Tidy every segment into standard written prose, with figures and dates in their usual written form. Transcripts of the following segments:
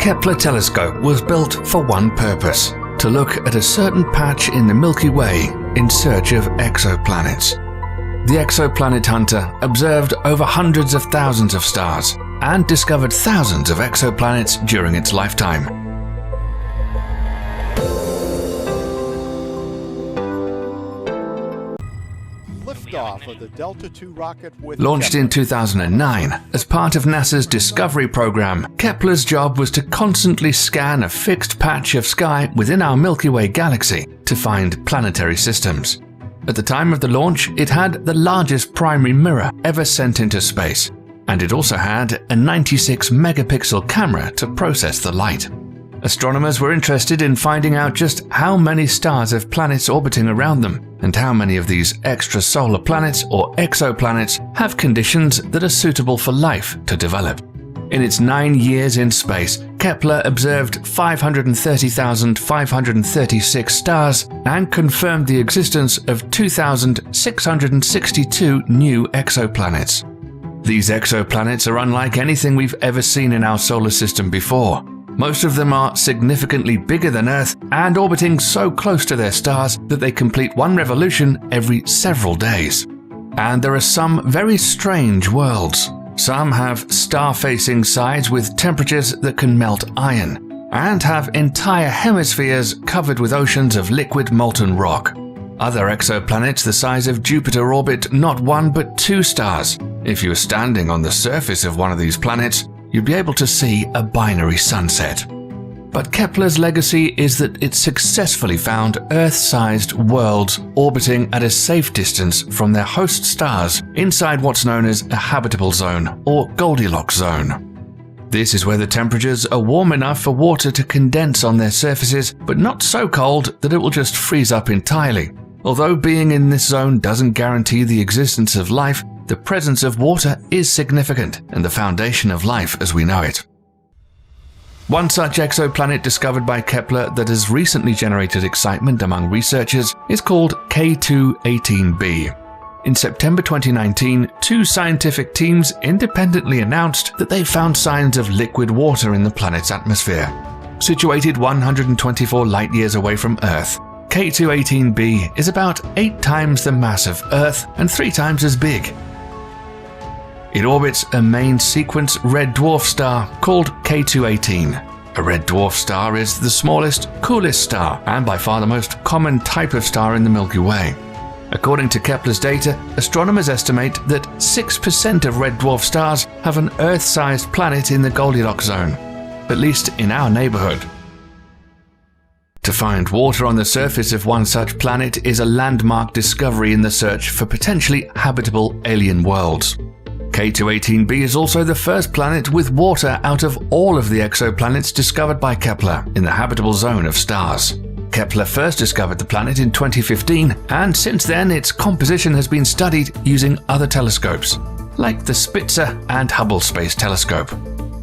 Kepler Telescope was built for one purpose: to look at a certain patch in the Milky Way in search of exoplanets. The exoplanet hunter observed over hundreds of thousands of stars and discovered thousands of exoplanets during its lifetime. Liftoff of the Delta II rocket with Launched in 2009 as part of NASA's Discovery program, Kepler's job was to constantly scan a fixed patch of sky within our Milky Way galaxy to find planetary systems. At the time of the launch, it had the largest primary mirror ever sent into space, and it also had a 96-megapixel camera to process the light. Astronomers were interested in finding out just how many stars have planets orbiting around them, and how many of these extrasolar planets or exoplanets have conditions that are suitable for life to develop. In its 9 years in space, Kepler observed 530,536 stars and confirmed the existence of 2,662 new exoplanets. These exoplanets are unlike anything we've ever seen in our solar system before. Most of them are significantly bigger than Earth and orbiting so close to their stars that they complete one revolution every several days. And there are some very strange worlds. Some have star-facing sides with temperatures that can melt iron, and have entire hemispheres covered with oceans of liquid molten rock. Other exoplanets the size of Jupiter orbit not one but two stars. If you were standing on the surface of one of these planets, you'd be able to see a binary sunset. But Kepler's legacy is that it successfully found Earth-sized worlds orbiting at a safe distance from their host stars inside what's known as a habitable zone or Goldilocks zone. This is where the temperatures are warm enough for water to condense on their surfaces, but not so cold that it will just freeze up entirely. Although being in this zone doesn't guarantee the existence of life, the presence of water is significant and the foundation of life as we know it. One such exoplanet discovered by Kepler that has recently generated excitement among researchers is called K2-18b. In September 2019, two scientific teams independently announced that they found signs of liquid water in the planet's atmosphere. Situated 124 light-years away from Earth, K2-18b is about 8 times the mass of Earth and 3 times as big. It orbits a main sequence red dwarf star called K2-18. A red dwarf star is the smallest, coolest star and by far the most common type of star in the Milky Way. According to Kepler's data, astronomers estimate that 6% of red dwarf stars have an Earth-sized planet in the Goldilocks zone, at least in our neighborhood. To find water on the surface of one such planet is a landmark discovery in the search for potentially habitable alien worlds. K2-18b is also the first planet with water out of all of the exoplanets discovered by Kepler in the habitable zone of stars. Kepler first discovered the planet in 2015, and since then its composition has been studied using other telescopes, like the Spitzer and Hubble Space Telescope.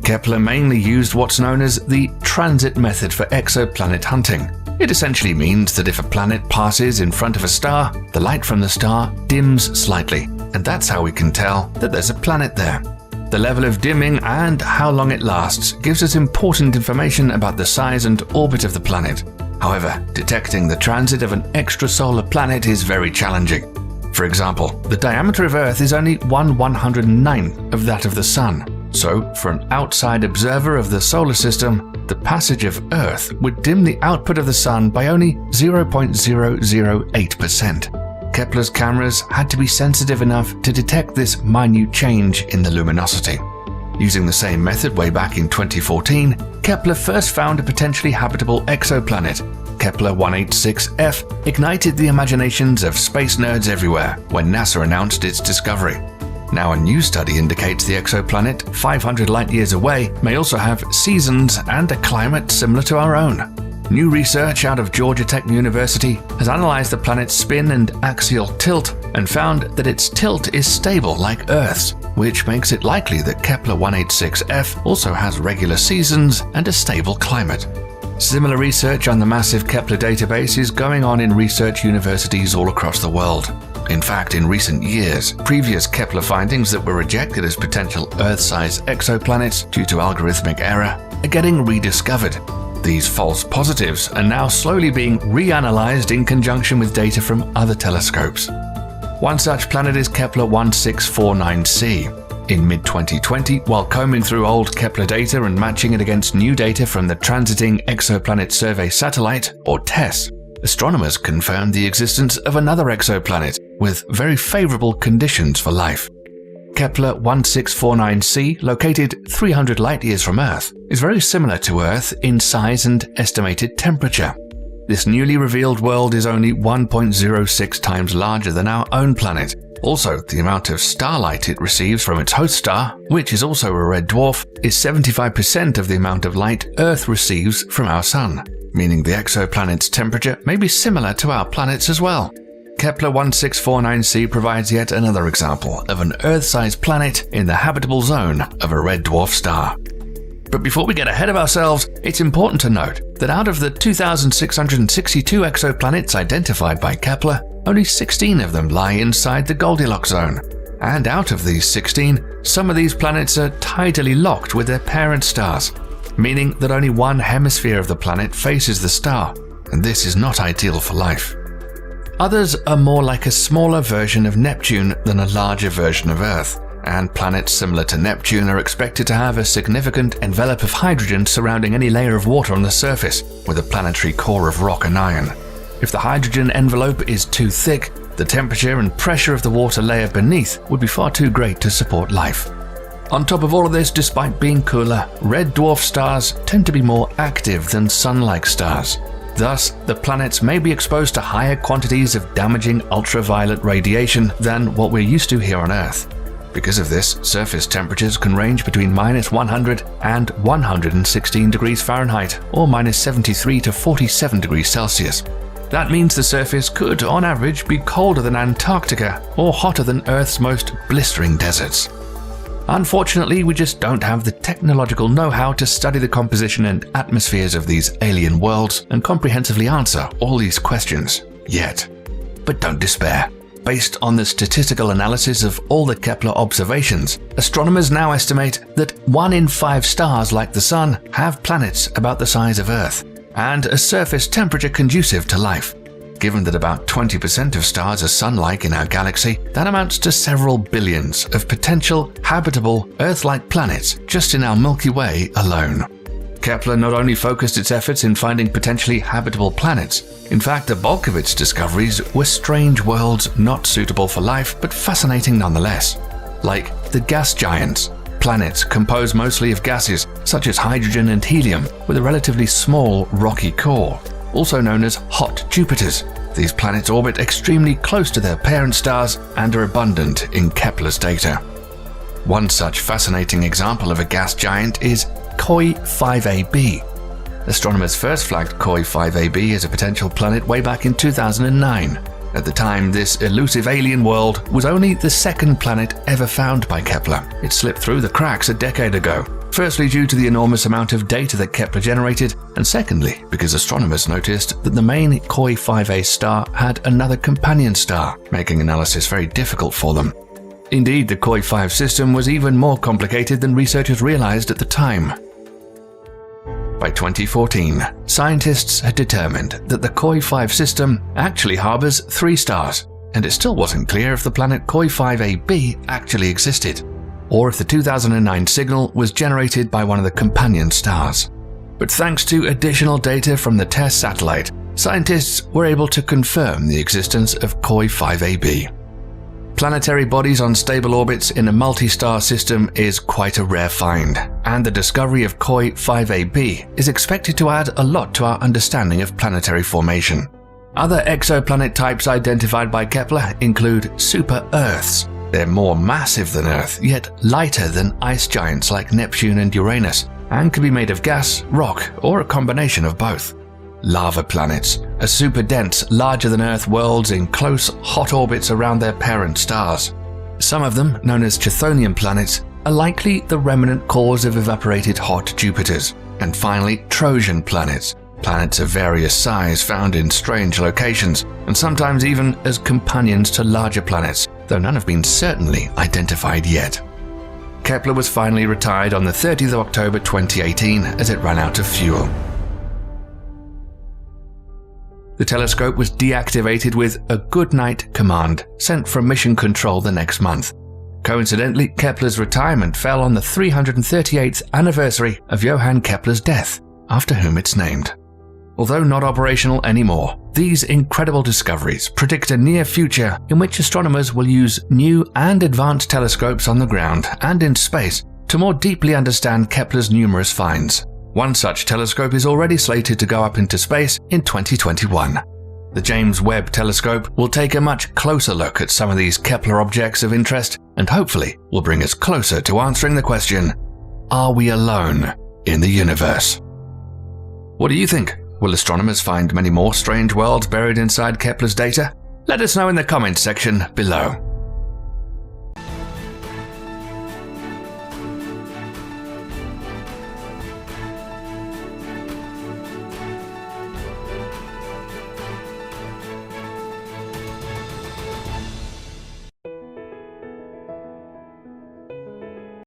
Kepler mainly used what's known as the transit method for exoplanet hunting. It essentially means that if a planet passes in front of a star, the light from the star dims slightly, and that's how we can tell that there's a planet there. The level of dimming and how long it lasts gives us important information about the size and orbit of the planet. However, detecting the transit of an extrasolar planet is very challenging. For example, the diameter of Earth is only 1/109th of that of the Sun. So, for an outside observer of the solar system, the passage of Earth would dim the output of the Sun by only 0.008%. Kepler's cameras had to be sensitive enough to detect this minute change in the luminosity. Using the same method way back in 2014, Kepler first found a potentially habitable exoplanet. Kepler 186f ignited the imaginations of space nerds everywhere when NASA announced its discovery. Now a new study indicates the exoplanet, 500 light-years away, may also have seasons and a climate similar to our own. New research out of Georgia Tech University has analyzed the planet's spin and axial tilt and found that its tilt is stable like Earth's, which makes it likely that Kepler 186f also has regular seasons and a stable climate. Similar research on the massive Kepler database is going on in research universities all across the world. In fact, in recent years, previous Kepler findings that were rejected as potential Earth-sized exoplanets due to algorithmic error are getting rediscovered. These false positives are now slowly being reanalyzed in conjunction with data from other telescopes. One such planet is Kepler 1649c. In mid-2020, while combing through old Kepler data and matching it against new data from the Transiting Exoplanet Survey Satellite, or TESS, astronomers confirmed the existence of another exoplanet with very favorable conditions for life. Kepler 1649c, located 300 light-years from Earth, is very similar to Earth in size and estimated temperature. This newly revealed world is only 1.06 times larger than our own planet. Also, the amount of starlight it receives from its host star, which is also a red dwarf, is 75% of the amount of light Earth receives from our Sun, meaning the exoplanet's temperature may be similar to our planet's as well. Kepler 1649c provides yet another example of an Earth-sized planet in the habitable zone of a red dwarf star. But before we get ahead of ourselves, it's important to note that out of the 2,662 exoplanets identified by Kepler, only 16 of them lie inside the Goldilocks zone. And out of these 16, some of these planets are tidally locked with their parent stars, meaning that only one hemisphere of the planet faces the star, and this is not ideal for life. Others are more like a smaller version of Neptune than a larger version of Earth, and planets similar to Neptune are expected to have a significant envelope of hydrogen surrounding any layer of water on the surface, with a planetary core of rock and iron. If the hydrogen envelope is too thick, the temperature and pressure of the water layer beneath would be far too great to support life. On top of all of this, despite being cooler, red dwarf stars tend to be more active than Sun-like stars. Thus, the planets may be exposed to higher quantities of damaging ultraviolet radiation than what we're used to here on Earth. Because of this, surface temperatures can range between -100 and 116 degrees Fahrenheit, or -73 to 47 degrees Celsius. That means the surface could, on average, be colder than Antarctica or hotter than Earth's most blistering deserts. Unfortunately, we just don't have the technological know-how to study the composition and atmospheres of these alien worlds and comprehensively answer all these questions yet. But don't despair. Based on the statistical analysis of all the Kepler observations, astronomers now estimate that 1 in 5 stars like the Sun have planets about the size of Earth, and a surface temperature conducive to life. Given that about 20% of stars are Sun-like in our galaxy, that amounts to several billions of potential habitable Earth-like planets just in our Milky Way alone. Kepler not only focused its efforts in finding potentially habitable planets, in fact the bulk of its discoveries were strange worlds not suitable for life but fascinating nonetheless, like the gas giants, planets composed mostly of gases such as hydrogen and helium with a relatively small rocky core, also known as hot Jupiters. These planets orbit extremely close to their parent stars and are abundant in Kepler's data. One such fascinating example of a gas giant is KOI 5AB. Astronomers first flagged KOI 5AB as a potential planet way back in 2009. At the time, this elusive alien world was only the second planet ever found by Kepler. It slipped through the cracks a decade ago, firstly due to the enormous amount of data that Kepler generated, and secondly because astronomers noticed that the main KOI 5A star had another companion star, making analysis very difficult for them. Indeed, the KOI 5 system was even more complicated than researchers realized at the time. By 2014, scientists had determined that the KOI 5 system actually harbors 3 stars, and it still wasn't clear if the planet KOI 5AB actually existed, or if the 2009 signal was generated by one of the companion stars. But thanks to additional data from the TESS satellite, scientists were able to confirm the existence of KOI 5AB. Planetary bodies on stable orbits in a multi-star system is quite a rare find, and the discovery of KOI 5AB is expected to add a lot to our understanding of planetary formation. Other exoplanet types identified by Kepler include super-Earths. They're more massive than Earth, yet lighter than ice giants like Neptune and Uranus, and can be made of gas, rock, or a combination of both. Lava planets are super-dense, larger-than-Earth worlds in close, hot orbits around their parent stars. Some of them, known as Chthonian planets, are likely the remnant cores of evaporated hot Jupiters. And finally, Trojan planets, planets of various size found in strange locations, and sometimes even as companions to larger planets, though none have been certainly identified yet. Kepler was finally retired on the 30th of October 2018 as it ran out of fuel. The telescope was deactivated with a good night command sent from Mission Control the next month. Coincidentally, Kepler's retirement fell on the 338th anniversary of Johann Kepler's death, after whom it's named. Although not operational anymore, these incredible discoveries predict a near future in which astronomers will use new and advanced telescopes on the ground and in space to more deeply understand Kepler's numerous finds. One such telescope is already slated to go up into space in 2021. The James Webb Telescope will take a much closer look at some of these Kepler objects of interest and hopefully will bring us closer to answering the question, are we alone in the universe? What do you think? Will astronomers find many more strange worlds buried inside Kepler's data? Let us know in the comments section below.